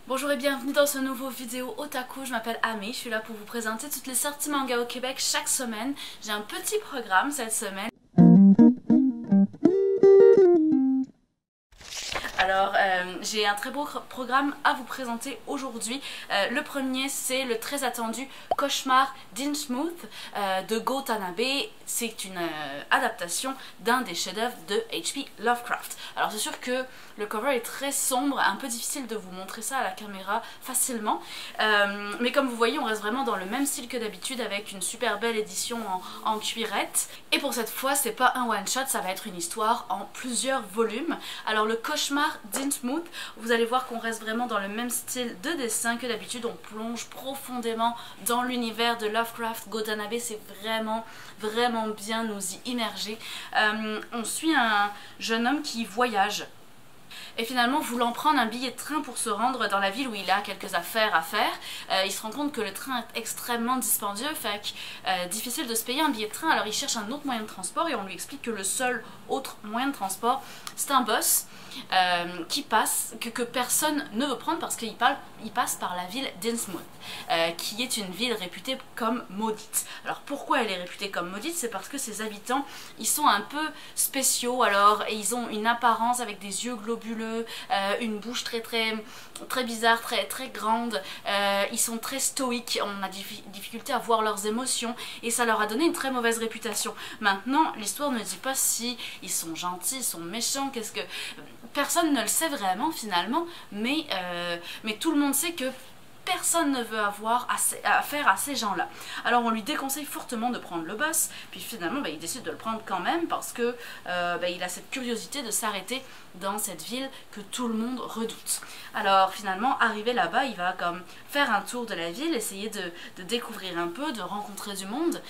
Bonjour et bienvenue dans ce nouveau vidéo Otaku, je m'appelle Ame, je suis là pour vous présenter toutes les sorties manga au Québec chaque semaine. J'ai un petit programme cette semaine. Alors, j'ai un très beau programme à vous présenter aujourd'hui. Le premier, c'est le très attendu Cauchemar d'Innsmouth de Go Tanabe. C'est une adaptation d'un des chefs-d'œuvre de H.P. Lovecraft. Alors, c'est sûr que le cover est très sombre, un peu difficile de vous montrer ça à la caméra facilement. Mais comme vous voyez, on reste vraiment dans le même style que d'habitude avec une super belle édition en cuirette. Et pour cette fois, c'est pas un one-shot, ça va être une histoire en plusieurs volumes. Alors, le Cauchemar d'Innsmouth, vous allez voir qu'on reste vraiment dans le même style de dessin que d'habitude. On plonge profondément dans l'univers de Lovecraft. Go Tanabe, c'est vraiment bien nous y immerger. On suit un jeune homme qui voyage et finalement, voulant prendre un billet de train pour se rendre dans la ville où il a quelques affaires à faire, il se rend compte que le train est extrêmement dispendieux, fait que difficile de se payer un billet de train. Alors il cherche un autre moyen de transport et on lui explique que le seul autre moyen de transport, c'est un bus qui passe, que personne ne veut prendre parce qu'il passe par la ville d'Innsmouth, qui est une ville réputée comme maudite. Alors pourquoi elle est réputée comme maudite? C'est parce que ses habitants, ils sont un peu spéciaux, alors et ils ont une apparence avec des yeux globuleux, une bouche très bizarre, très grande, ils sont très stoïques, on a difficulté à voir leurs émotions et ça leur a donné une très mauvaise réputation. Maintenant, l'histoire ne dit pas si ils sont gentils, ils sont méchants, qu'est-ce que... Personne ne le sait vraiment finalement, mais tout le monde sait que personne ne veut avoir affaire à ces gens-là. Alors on lui déconseille fortement de prendre le bus, puis finalement il décide de le prendre quand même parce que il a cette curiosité de s'arrêter dans cette ville que tout le monde redoute. Alors finalement, arrivé là-bas, il va comme faire un tour de la ville, essayer de découvrir un peu, de rencontrer du monde.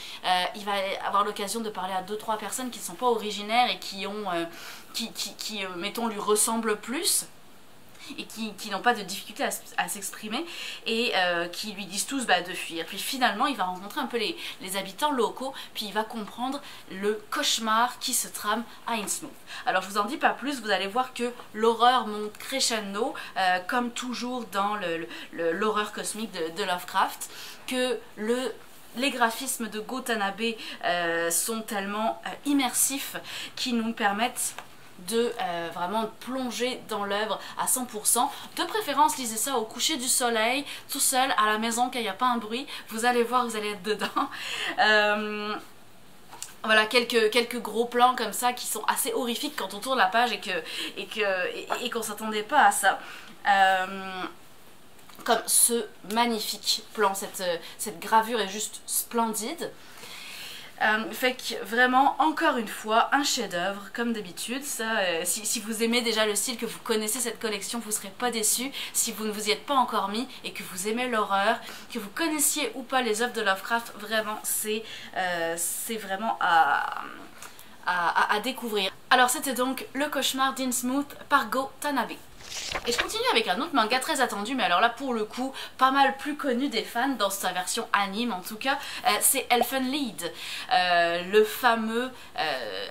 Il va avoir l'occasion de parler à 2-3 personnes qui ne sont pas originaires et qui ont, mettons, lui ressemblent plus et qui n'ont pas de difficulté à s'exprimer et qui lui disent tous de fuir. Puis finalement il va rencontrer un peu les habitants locaux, puis il va comprendre le cauchemar qui se trame à Innsmouth. Alors je vous en dis pas plus, vous allez voir que l'horreur monte crescendo, comme toujours dans l'horreur cosmique de Lovecraft, que les graphismes de Go Tanabe sont tellement immersifs qu'ils nous permettent de vraiment plonger dans l'œuvre à 100%. De préférence, lisez ça au coucher du soleil, tout seul, à la maison, quand il n'y a pas un bruit. Vous allez voir, vous allez être dedans. Voilà, quelques gros plans comme ça qui sont assez horrifiques quand on tourne la page et qu'on s'attendait pas à ça. Comme ce magnifique plan, cette gravure est juste splendide. Fait que vraiment, encore une fois, un chef-d'œuvre comme d'habitude. Si vous aimez déjà le style, que vous connaissez cette collection, vous ne serez pas déçus. Si vous ne vous y êtes pas encore mis et que vous aimez l'horreur, que vous connaissiez ou pas les œuvres de Lovecraft, vraiment c'est vraiment à découvrir. Alors c'était donc Le Cauchemar d'Innsmouth par Go Tanabe. Et je continue avec un autre manga très attendu, mais alors là pour le coup pas mal plus connu des fans dans sa version anime en tout cas, c'est Elfen Lied, le fameux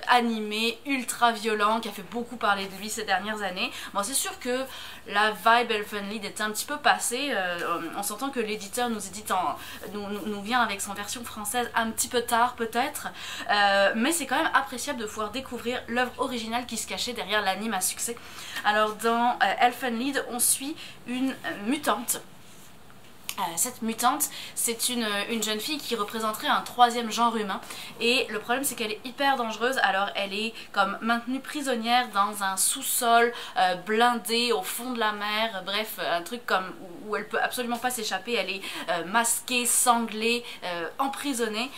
animé ultra violent qui a fait beaucoup parler de lui ces dernières années. Bon, c'est sûr que la vibe Elfen Lied est un petit peu passée, on s'entend que l'éditeur nous vient avec son version française un petit peu tard peut-être, mais c'est quand même appréciable de pouvoir découvrir l'œuvre originale qui se cachait derrière l'anime à succès. Alors dans Elfen Lied, on suit une mutante. Cette mutante, c'est une jeune fille qui représenterait un troisième genre humain. Et le problème, c'est qu'elle est hyper dangereuse. Alors elle est comme maintenue prisonnière dans un sous-sol blindé au fond de la mer. Bref, un truc comme où elle peut absolument pas s'échapper. Elle est masquée, sanglée, emprisonnée.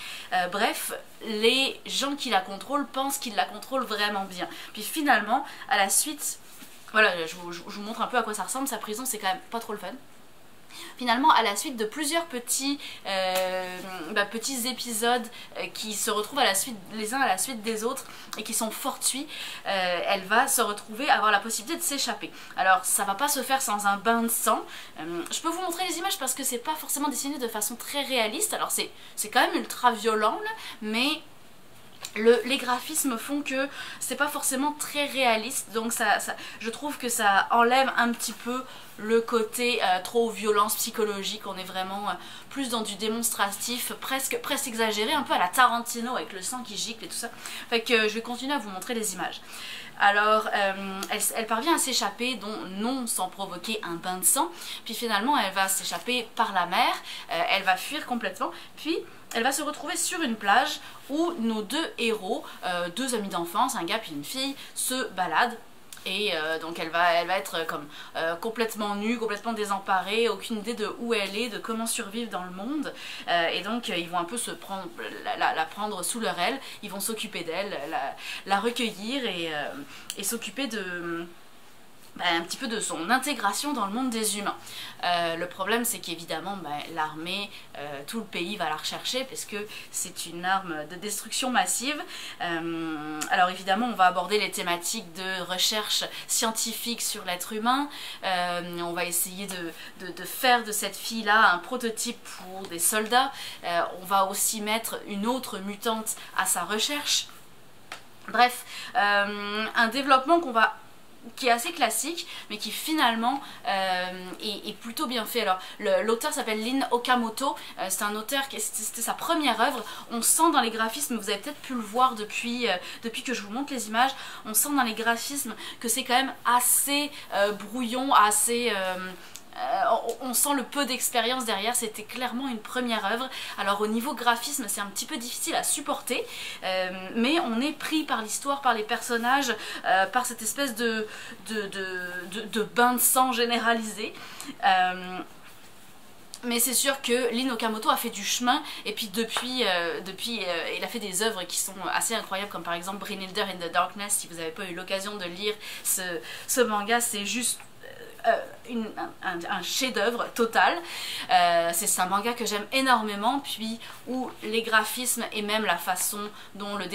Bref, les gens qui la contrôlent pensent qu'ils la contrôlent vraiment bien. Puis finalement, à la suite... Voilà, je vous montre un peu à quoi ça ressemble. Sa prison, c'est quand même pas trop le fun. Finalement, à la suite de plusieurs petits épisodes qui se retrouvent les uns à la suite des autres et qui sont fortuits, elle va se retrouver à avoir la possibilité de s'échapper. Alors ça va pas se faire sans un bain de sang. Je peux vous montrer les images parce que c'est pas forcément dessiné de façon très réaliste. Alors c'est quand même ultra violent là, mais les graphismes font que c'est pas forcément très réaliste, donc je trouve que ça enlève un petit peu le côté trop violence psychologique, on est vraiment plus dans du démonstratif, presque exagéré, un peu à la Tarantino avec le sang qui gicle et tout ça. Fait que je vais continuer à vous montrer les images. Alors, elle parvient à s'échapper, non sans provoquer un bain de sang, puis finalement elle va s'échapper par la mer, elle va fuir complètement, puis elle va se retrouver sur une plage où nos deux héros, deux amis d'enfance, un gars puis une fille, se baladent. Et donc elle va être comme complètement nue, complètement désemparée, aucune idée de où elle est, de comment survivre dans le monde. Et donc ils vont un peu la prendre sous leur aile, ils vont s'occuper d'elle, la recueillir et s'occuper de... un petit peu de son intégration dans le monde des humains. Le problème c'est qu'évidemment l'armée, tout le pays va la rechercher parce que c'est une arme de destruction massive. Alors évidemment on va aborder les thématiques de recherche scientifique sur l'être humain, on va essayer de faire de cette fille-là un prototype pour des soldats, on va aussi mettre une autre mutante à sa recherche. Bref, un développement qui est assez classique, mais qui finalement est plutôt bien fait. Alors, l'auteur s'appelle Lin Okamoto, c'est un auteur, c'était sa première œuvre. On sent dans les graphismes, vous avez peut-être pu le voir depuis que je vous montre les images, on sent dans les graphismes que c'est quand même assez brouillon, assez... on sent le peu d'expérience derrière, c'était clairement une première œuvre. Alors au niveau graphisme c'est un petit peu difficile à supporter, mais on est pris par l'histoire, par les personnages, par cette espèce de bain de sang généralisé. Mais c'est sûr que Lin Okamoto a fait du chemin, et puis depuis il a fait des œuvres qui sont assez incroyables, comme par exemple Brynhilde in the Darkness. Si vous n'avez pas eu l'occasion de lire ce manga, c'est juste un chef-d'œuvre total. C'est un manga que j'aime énormément, puis où les graphismes et même la façon dont le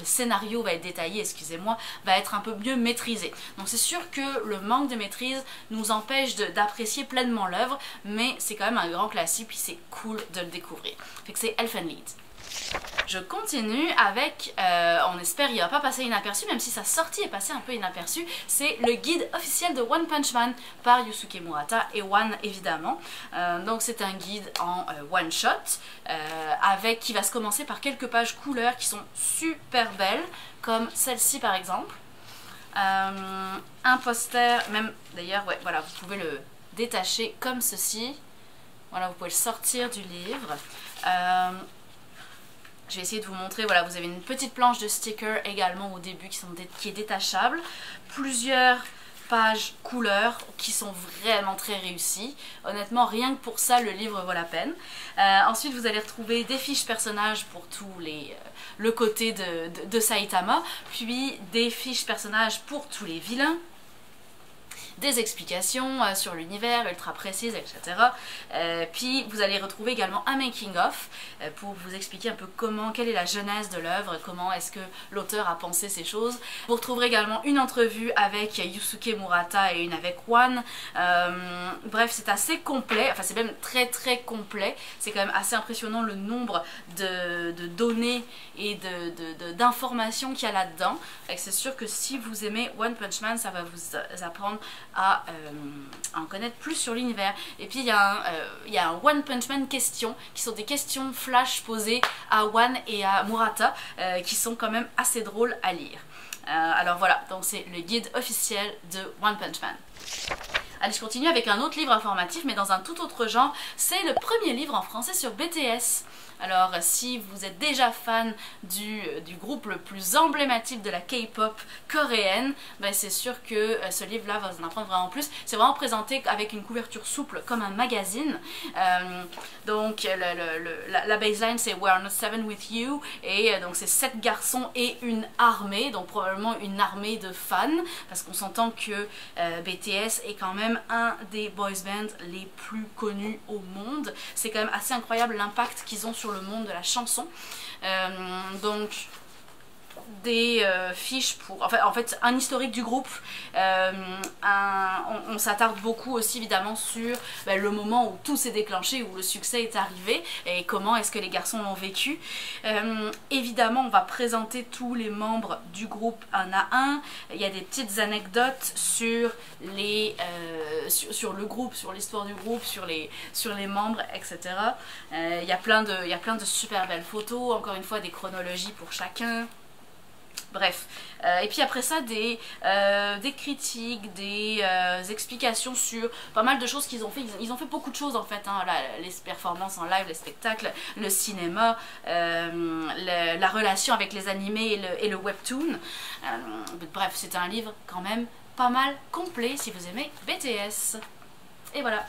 scénario va être détaillé, excusez-moi, va être un peu mieux maîtrisé. Donc c'est sûr que le manque de maîtrise nous empêche d'apprécier pleinement l'œuvre, mais c'est quand même un grand classique, puis c'est cool de le découvrir. Fait que c'est Elfen Lied. Je continue avec, on espère il va pas passer inaperçu, même si sa sortie est passée un peu inaperçue, c'est le guide officiel de One Punch Man par Yusuke Murata et One évidemment. Donc c'est un guide en one shot, qui va se commencer par quelques pages couleurs qui sont super belles, comme celle-ci par exemple. Un poster, même d'ailleurs, ouais, voilà, vous pouvez le détacher comme ceci. Voilà, vous pouvez le sortir du livre. Je vais essayer de vous montrer, voilà, vous avez une petite planche de stickers également au début qui est détachable. Plusieurs pages couleurs qui sont vraiment très réussies. Honnêtement, rien que pour ça, le livre vaut la peine. Ensuite, vous allez retrouver des fiches personnages pour le côté de Saitama, puis des fiches personnages pour tous les vilains, des explications sur l'univers ultra précises, etc. Puis vous allez retrouver également un making of pour vous expliquer un peu quelle est la genèse de l'œuvre, comment est-ce que l'auteur a pensé ces choses. Vous retrouverez également une entrevue avec Yusuke Murata et une avec One. Bref, c'est assez complet, enfin c'est même très très complet. C'est quand même assez impressionnant le nombre de données et d'informations qu'il y a là-dedans. C'est sûr que si vous aimez One Punch Man, ça va vous apprendre à en connaître plus sur l'univers. Et puis il y a un One Punch Man questions, qui sont des questions flash posées à One et à Murata, qui sont quand même assez drôles à lire. Alors voilà, donc c'est le guide officiel de One Punch Man. Allez, je continue avec un autre livre informatif, mais dans un tout autre genre. C'est le premier livre en français sur BTS. Alors si vous êtes déjà fan du groupe le plus emblématique de la K-pop coréenne, ben c'est sûr que ce livre-là va vous en apprendre vraiment plus. C'est vraiment présenté avec une couverture souple comme un magazine. Donc la baseline c'est We are not seven with you, et donc c'est 7 garçons et une armée, donc probablement une armée de fans, parce qu'on s'entend que BTS est quand même un des boys bands les plus connus au monde. C'est quand même assez incroyable l'impact qu'ils ont sur le monde de la chanson. Donc des fiches pour, en fait un historique du groupe, on s'attarde beaucoup aussi évidemment sur le moment où tout s'est déclenché, où le succès est arrivé et comment est-ce que les garçons l'ont vécu. Évidemment on va présenter tous les membres du groupe un à un, il y a des petites anecdotes sur sur le groupe, sur l'histoire du groupe, sur les membres, etc. Il y a plein de super belles photos, encore une fois des chronologies pour chacun. Bref, et puis après ça des critiques, des explications sur pas mal de choses qu'ils ont fait. Ils ont fait beaucoup de choses en fait, hein, les performances en live, les spectacles, le cinéma, la relation avec les animés et le webtoon. Bref, c'est un livre quand même pas mal complet si vous aimez BTS. Et voilà.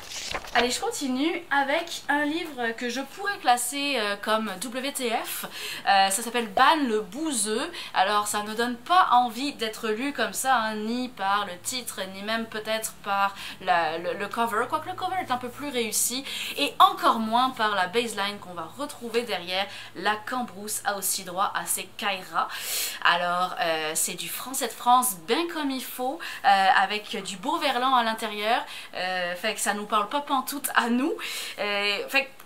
Allez, je continue avec un livre que je pourrais classer comme WTF. Ça s'appelle Ban le bouseux. Alors ça ne donne pas envie d'être lu comme ça, hein, ni par le titre, ni même peut-être par le cover. Quoique le cover est un peu plus réussi. Et encore moins par la baseline qu'on va retrouver derrière. La Cambrousse a aussi droit à ses Kaira. Alors c'est du français de France bien comme il faut, avec du beau verlan à l'intérieur. Que ça nous parle pas pantoute à nous.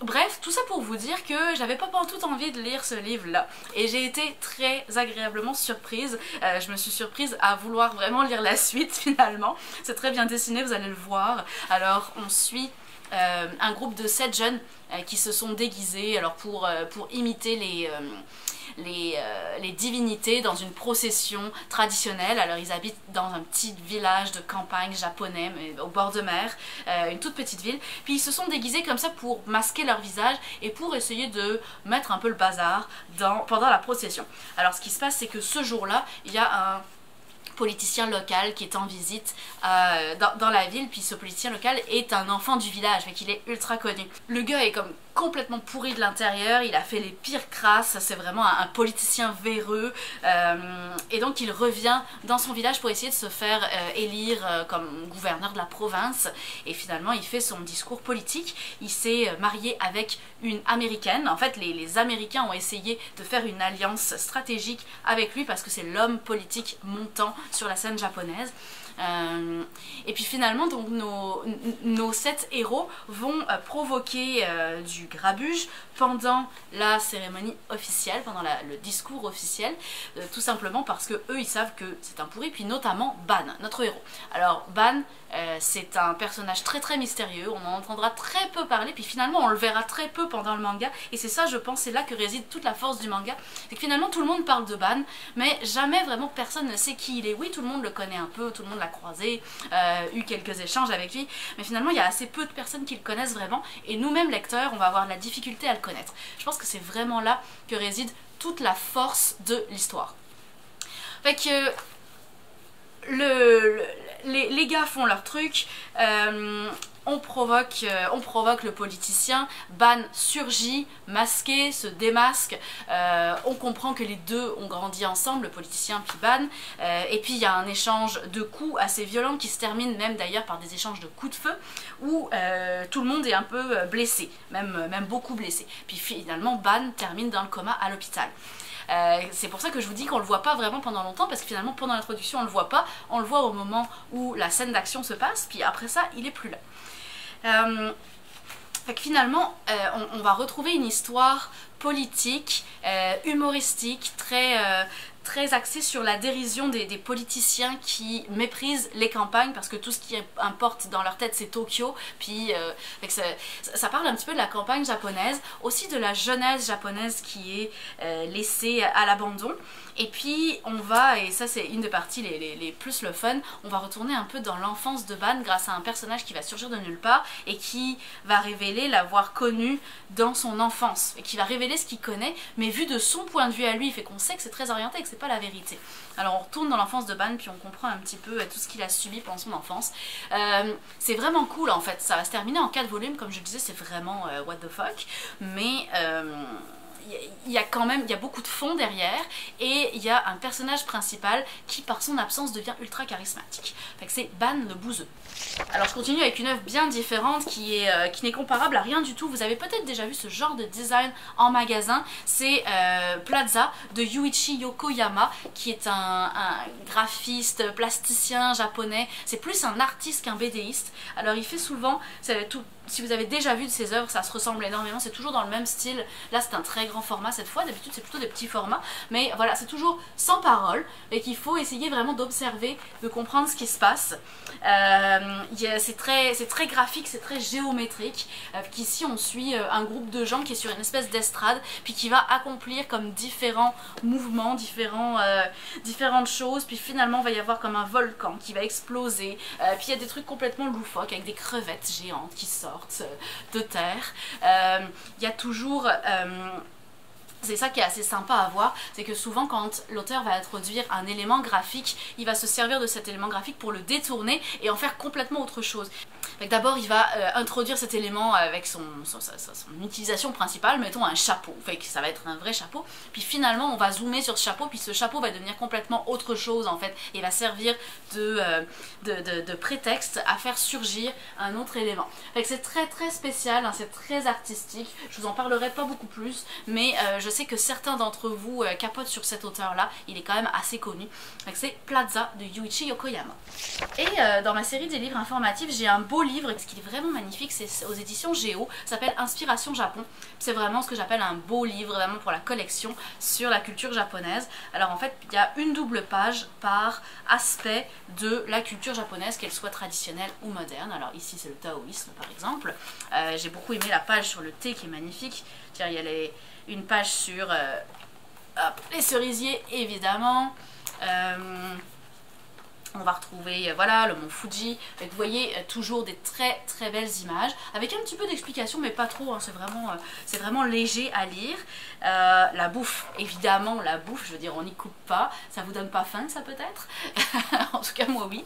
Bref, tout ça pour vous dire que j'avais pas pantoute envie de lire ce livre là et j'ai été très agréablement surprise. Je me suis surprise à vouloir vraiment lire la suite finalement. C'est très bien dessiné, vous allez le voir. Alors on suit un groupe de 7 jeunes qui se sont déguisés alors pour imiter les divinités dans une procession traditionnelle. Alors ils habitent dans un petit village de campagne japonais mais au bord de mer, une toute petite ville, puis ils se sont déguisés comme ça pour masquer leur visage et pour essayer de mettre un peu le bazar pendant la procession. Alors ce qui se passe c'est que ce jour-là il y a un politicien local qui est en visite dans la ville, puis ce politicien local est un enfant du village, fait qu'il est ultra connu. Le gars est comme complètement pourri de l'intérieur, il a fait les pires crasses, c'est vraiment un politicien véreux, et donc il revient dans son village pour essayer de se faire élire comme gouverneur de la province, et finalement il fait son discours politique. Il s'est marié avec une américaine. En fait les Américains ont essayé de faire une alliance stratégique avec lui parce que c'est l'homme politique montant sur la scène japonaise. Et puis finalement donc nos 7 héros vont provoquer du grabuge pendant la cérémonie officielle, pendant le discours officiel, tout simplement parce que eux ils savent que c'est un pourri, puis notamment Ban, notre héros. Alors Ban c'est un personnage très très mystérieux, on en entendra très peu parler, puis finalement on le verra très peu pendant le manga, et c'est ça je pense, c'est là que réside toute la force du manga, c'est que finalement tout le monde parle de Ban, mais jamais vraiment personne ne sait qui il est. Oui, tout le monde le connaît un peu, tout le monde l'a croisé, eu quelques échanges avec lui, mais finalement il y a assez peu de personnes qui le connaissent vraiment, et nous-mêmes lecteurs on va avoir la difficulté à le connaître. Je pense que c'est vraiment là que réside toute la force de l'histoire. Fait que les gars font leur truc, on provoque le politicien, Ban surgit, masqué, se démasque, on comprend que les deux ont grandi ensemble, le politicien puis Ban, et puis il y a un échange de coups assez violent qui se termine même d'ailleurs par des échanges de coups de feu, où tout le monde est un peu blessé, même beaucoup blessé. Puis finalement Ban termine dans le coma à l'hôpital. C'est pour ça que je vous dis qu'on le voit pas vraiment pendant longtemps, parce que finalement pendant l'introduction on le voit pas, on le voit au moment où la scène d'action se passe, puis après ça il est plus là. Fait que finalement on va retrouver une histoire politique, humoristique, très axée sur la dérision des politiciens qui méprisent les campagnes parce que tout ce qui importe dans leur tête c'est Tokyo, puis ça parle un petit peu de la campagne japonaise, aussi de la jeunesse japonaise qui est laissée à l'abandon. Et puis on va, et ça c'est une des parties les plus le fun, on va retourner un peu dans l'enfance de Ban grâce à un personnage qui va surgir de nulle part et qui va révéler l'avoir connu dans son enfance, et qui va révéler ce qu'il connaît mais vu de son point de vue à lui, fait qu'on sait que c'est très orienté et que c'est pas la vérité. Alors on retourne dans l'enfance de Ban puis on comprend un petit peu tout ce qu'il a subi pendant son enfance. C'est vraiment cool en fait, ça va se terminer en 4 volumes comme je le disais, c'est vraiment what the fuck, mais il y a beaucoup de fond derrière, et il y a un personnage principal qui par son absence devient ultra charismatique. Fait que c'est Ban le bouseux. Alors je continue avec une œuvre bien différente qui n'est comparable à rien du tout. Vous avez peut-être déjà vu ce genre de design en magasin. C'est Plaza de Yuichi Yokoyama, qui est un graphiste, plasticien japonais. C'est plus un artiste qu'un BDiste. Alors il fait souvent, si vous avez déjà vu de ses œuvres, ça se ressemble énormément, c'est toujours dans le même style. Là c'est un très grand format cette fois, d'habitude c'est plutôt des petits formats, mais voilà, c'est toujours sans parole et qu'il faut essayer vraiment d'observer, de comprendre ce qui se passe. C'est très graphique, c'est très géométrique, qu'ici on suit un groupe de gens qui est sur une espèce d'estrade, puis qui va accomplir comme différents mouvements, différentes choses, puis finalement il va y avoir comme un volcan qui va exploser, puis il y a des trucs complètement loufoques avec des crevettes géantes qui sortent de terre. Il y a toujours... c'est ça qui est assez sympa à voir, c'est que souvent quand l'auteur va introduire un élément graphique, il va se servir de cet élément graphique pour le détourner et en faire complètement autre chose. D'abord il va introduire cet élément avec son utilisation principale, mettons un chapeau, fait que ça va être un vrai chapeau, puis finalement on va zoomer sur ce chapeau, puis ce chapeau va devenir complètement autre chose en fait, et va servir de prétexte à faire surgir un autre élément. C'est très spécial, hein, c'est très artistique, je vous en parlerai pas beaucoup plus, mais je sais que certains d'entre vous capotent sur cet auteur là, il est quand même assez connu. C'est Plaza de Yuichi Yokoyama. Et dans ma série des livres informatifs, j'ai un beau livre, ce qui est vraiment magnifique, c'est aux éditions Géo, ça s'appelle Inspiration Japon. C'est vraiment ce que j'appelle un beau livre, vraiment pour la collection sur la culture japonaise. Alors en fait, il y a une double page par aspect de la culture japonaise, qu'elle soit traditionnelle ou moderne. Alors ici c'est le taoïsme par exemple. J'ai beaucoup aimé la page sur le thé qui est magnifique. Tiens, il y a une page sur les cerisiers évidemment. On va retrouver voilà, le mont Fuji. Vous voyez toujours des très belles images avec un petit peu d'explication mais pas trop, hein, c'est vraiment léger à lire. La bouffe, évidemment la bouffe, je veux dire on n'y coupe pas, ça vous donne pas faim ça peut-être en tout cas moi oui.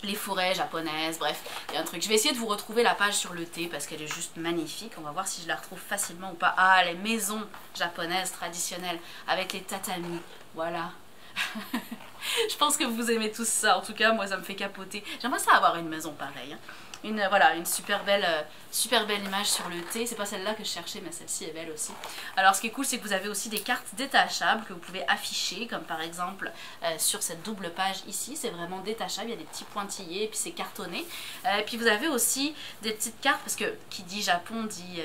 Les forêts japonaises, bref, il y a un truc. Je vais essayer de vous retrouver la page sur le thé parce qu'elle est juste magnifique. On va voir si je la retrouve facilement ou pas. Ah, les maisons japonaises traditionnelles avec les tatamis, voilà. Je pense que vous aimez tous ça, en tout cas moi ça me fait capoter. J'aimerais ça avoir une maison pareille, hein. Voilà, une super belle image sur le thé. C'est pas celle-là que je cherchais, mais celle-ci est belle aussi. Alors ce qui est cool, c'est que vous avez aussi des cartes détachables que vous pouvez afficher, comme par exemple sur cette double page ici. C'est vraiment détachable, il y a des petits pointillés et puis c'est cartonné. Et puis vous avez aussi des petites cartes, parce que qui dit Japon dit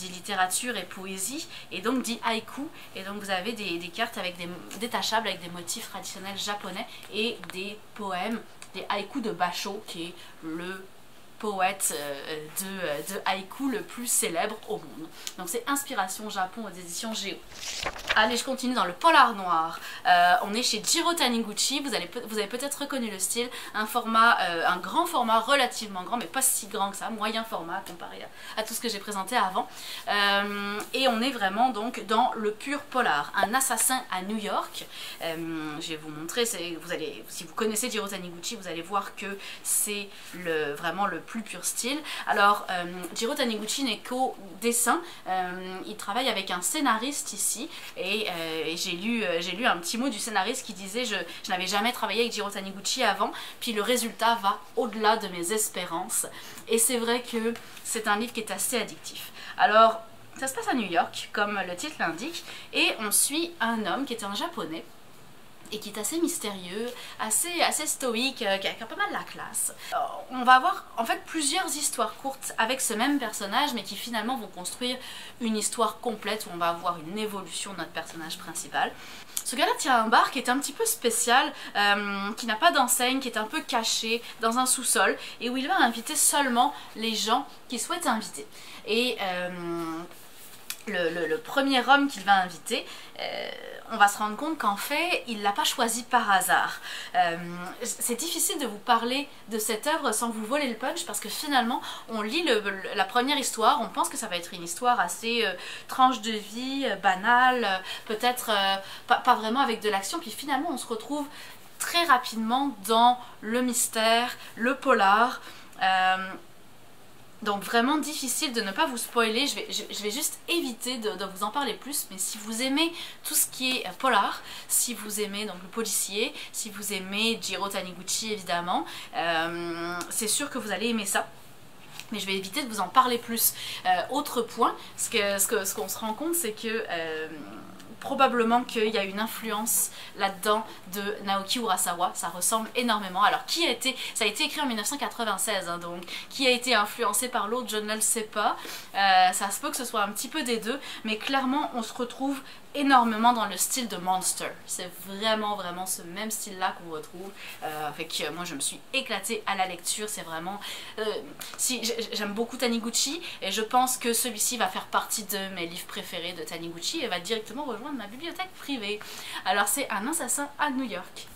littérature et poésie, et donc dit haïku. Et donc vous avez des cartes avec détachables avec des motifs traditionnels japonais et des poèmes, des haïkus de Basho, qui est le poète de haïku le plus célèbre au monde. Donc c'est Inspiration Japon aux éditions Géo. Allez, je continue dans le polar noir. On est chez Jiro Taniguchi, vous avez peut-être reconnu le style, un grand format relativement grand, mais pas si grand que ça, moyen format comparé à tout ce que j'ai présenté avant. Et on est vraiment donc dans le pur polar, un assassin à New York. Je vais vous montrer, si vous connaissez Jiro Taniguchi, vous allez voir que c'est vraiment le plus pur style. Alors Jiro Taniguchi n'est qu'au dessin, il travaille avec un scénariste ici et j'ai lu un petit mot du scénariste qui disait je n'avais jamais travaillé avec Jiro Taniguchi avant, puis le résultat va au-delà de mes espérances, et c'est vrai que c'est un livre qui est assez addictif. Alors ça se passe à New York comme le titre l'indique, et on suit un homme qui est un japonais et qui est assez mystérieux, assez stoïque, qui a pas mal la classe. On va avoir en fait plusieurs histoires courtes avec ce même personnage, mais qui finalement vont construire une histoire complète où on va avoir une évolution de notre personnage principal. Ce gars-là tient un bar qui est un petit peu spécial, qui n'a pas d'enseigne, qui est un peu caché dans un sous-sol, et où il va inviter seulement les gens qu'il souhaite inviter. Et le premier homme qu'il va inviter, on va se rendre compte qu'en fait il l'a pas choisi par hasard. C'est difficile de vous parler de cette œuvre sans vous voler le punch, parce que finalement on lit la première histoire, on pense que ça va être une histoire assez tranche de vie, banale, peut-être pas vraiment avec de l'action, puis finalement on se retrouve très rapidement dans le mystère, le polar. Donc vraiment difficile de ne pas vous spoiler, je vais juste éviter de vous en parler plus, mais si vous aimez tout ce qui est polar, si vous aimez donc le policier, si vous aimez Jiro Taniguchi évidemment, c'est sûr que vous allez aimer ça. Mais je vais éviter de vous en parler plus. Autre point, ce qu'on se rend compte, c'est que probablement qu'il y a une influence là-dedans de Naoki Urasawa, ça ressemble énormément. Alors ça a été écrit en 1996, hein, donc qui a été influencé par l'autre, je ne le sais pas. Ça se peut que ce soit un petit peu des deux, mais clairement on se retrouve énormément dans le style de Monster. C'est vraiment ce même style là qu'on retrouve. Fait que moi je me suis éclatée à la lecture, c'est vraiment... j'aime beaucoup Taniguchi et je pense que celui-ci va faire partie de mes livres préférés de Taniguchi et va directement rejoindre ma bibliothèque privée. Alors c'est Un assassin à New York.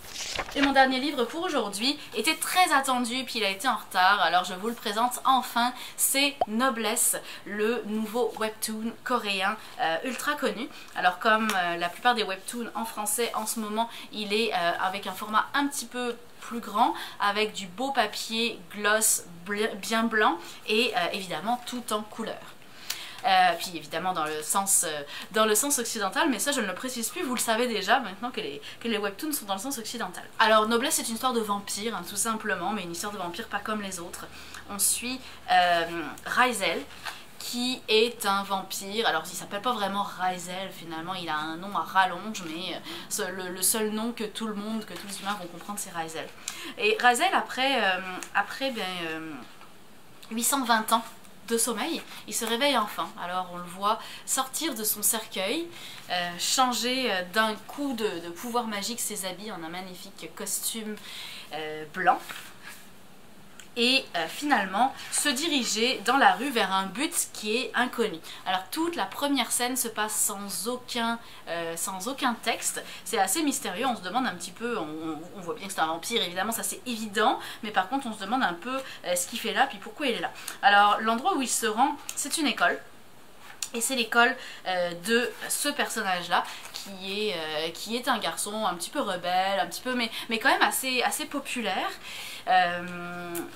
Et mon dernier livre pour aujourd'hui était très attendu puis il a été en retard, alors je vous le présente enfin, c'est Noblesse, le nouveau webtoon coréen ultra connu. Alors comme la plupart des webtoons en français en ce moment, il est avec un format un petit peu plus grand, avec du beau papier gloss bien blanc et évidemment tout en couleur. Puis évidemment dans le sens occidental, mais ça je ne le précise plus, vous le savez déjà maintenant que les webtoons sont dans le sens occidental. Alors Noblesse c'est une histoire de vampire, hein, tout simplement, mais une histoire de vampire pas comme les autres. On suit Raizel, qui est un vampire. Alors il s'appelle pas vraiment Raizel finalement, il a un nom à rallonge, mais le seul nom que tout le monde, que tous les humains vont comprendre, c'est Raizel. Et Raizel après 820 ans de sommeil, il se réveille enfin. Alors on le voit sortir de son cercueil, changer d'un coup de pouvoir magique ses habits en un magnifique costume blanc, et finalement se diriger dans la rue vers un but qui est inconnu. Alors toute la première scène se passe sans aucun texte, c'est assez mystérieux, on se demande un petit peu, on voit bien que c'est un vampire évidemment, ça c'est évident, mais par contre on se demande un peu ce qu'il fait là, puis pourquoi il est là. Alors l'endroit où il se rend, c'est une école, et c'est l'école de ce personnage là qui est un garçon un petit peu rebelle, un petit peu mais quand même assez populaire,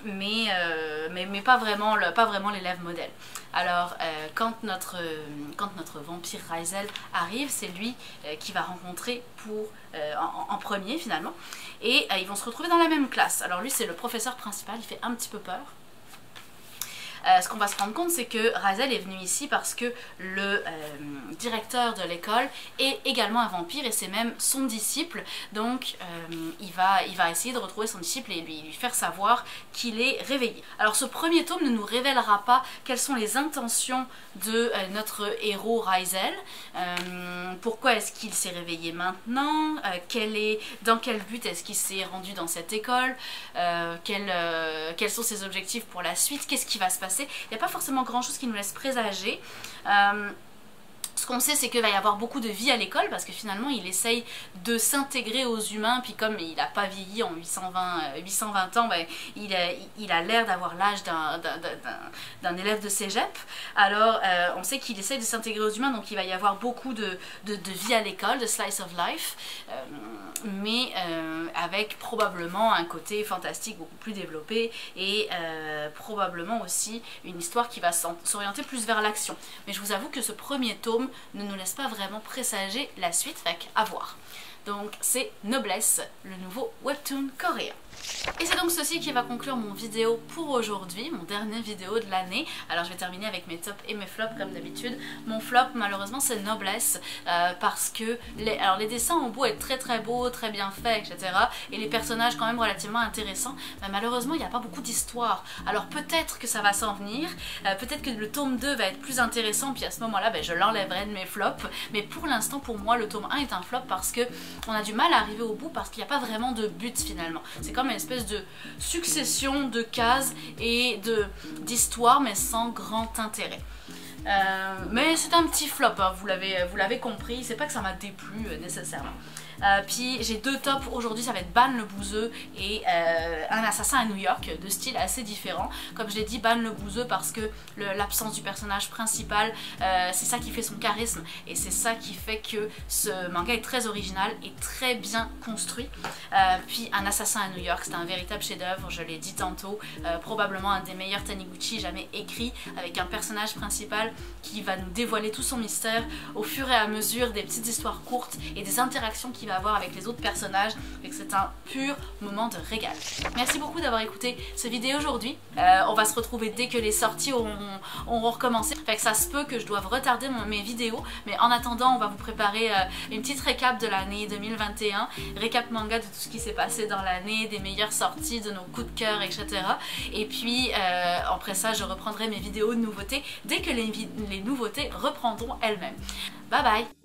mais pas vraiment l'élève modèle. Alors quand notre vampire Raizel arrive, c'est lui qui va rencontrer en premier finalement, et ils vont se retrouver dans la même classe. Alors lui c'est le professeur principal, il fait un petit peu peur. Ce qu'on va se rendre compte, c'est que Raizel est venu ici parce que le directeur de l'école est également un vampire et c'est même son disciple. Donc il va essayer de retrouver son disciple et lui faire savoir qu'il est réveillé. Alors ce premier tome ne nous révélera pas quelles sont les intentions de notre héros Raizel. Pourquoi est-ce qu'il s'est réveillé maintenant, dans quel but est-ce qu'il s'est rendu dans cette école, quels sont ses objectifs pour la suite, qu'est-ce qui va se passer. Il n'y a pas forcément grand chose qui nous laisse présager. Ce qu'on sait, c'est qu'il va y avoir beaucoup de vie à l'école parce que finalement il essaye de s'intégrer aux humains, puis comme il n'a pas vieilli en 820 ans, ben, il a l'air d'avoir l'âge d'un élève de cégep. Alors on sait qu'il essaye de s'intégrer aux humains, donc il va y avoir beaucoup de vie à l'école, de slice of life, mais avec probablement un côté fantastique beaucoup plus développé et probablement aussi une histoire qui va s'orienter plus vers l'action. Mais je vous avoue que ce premier tome ne nous laisse pas vraiment présager la suite, fait qu'à voir. Donc c'est Noblesse, le nouveau webtoon coréen. Et c'est donc ceci qui va conclure mon vidéo pour aujourd'hui, mon dernier vidéo de l'année. Alors je vais terminer avec mes tops et mes flops comme d'habitude. Mon flop malheureusement c'est Noblesse, parce que les dessins ont beau être très beaux, très bien faits, etc. Et les personnages quand même relativement intéressants, mais malheureusement il n'y a pas beaucoup d'histoire. Alors peut-être que ça va s'en venir, peut-être que le tome 2 va être plus intéressant, puis à ce moment là je l'enlèverai de mes flops. Mais pour l'instant pour moi le tome 1 est un flop parce que on a du mal à arriver au bout, parce qu'il n'y a pas vraiment de but finalement. C'est comme une espèce de succession de cases et d'histoires mais sans grand intérêt. Mais c'est un petit flop, hein, vous l'avez compris, c'est pas que ça m'a déplu nécessairement. Puis j'ai 2 tops aujourd'hui, ça va être Ban le bouseux et un assassin à New York, de style assez différent. Comme je l'ai dit, Ban le bouseux parce que l'absence du personnage principal, c'est ça qui fait son charisme et c'est ça qui fait que ce manga est très original et très bien construit. Puis un assassin à New York, c'est un véritable chef-d'œuvre, je l'ai dit tantôt, probablement un des meilleurs Taniguchi jamais écrit, avec un personnage principal qui va nous dévoiler tout son mystère au fur et à mesure des petites histoires courtes et des interactions qu'il va avoir avec les autres personnages, et que c'est un pur moment de régal. Merci beaucoup d'avoir écouté cette vidéo aujourd'hui. On va se retrouver dès que les sorties auront recommencé. Fait que ça se peut que je doive retarder mes vidéos, mais en attendant on va vous préparer une petite récap de l'année 2021, récap manga de tout ce qui s'est passé dans l'année, des meilleures sorties, de nos coups de cœur, etc. Et puis après ça je reprendrai mes vidéos de nouveautés dès que les nouveautés reprendront elles-mêmes. Bye bye!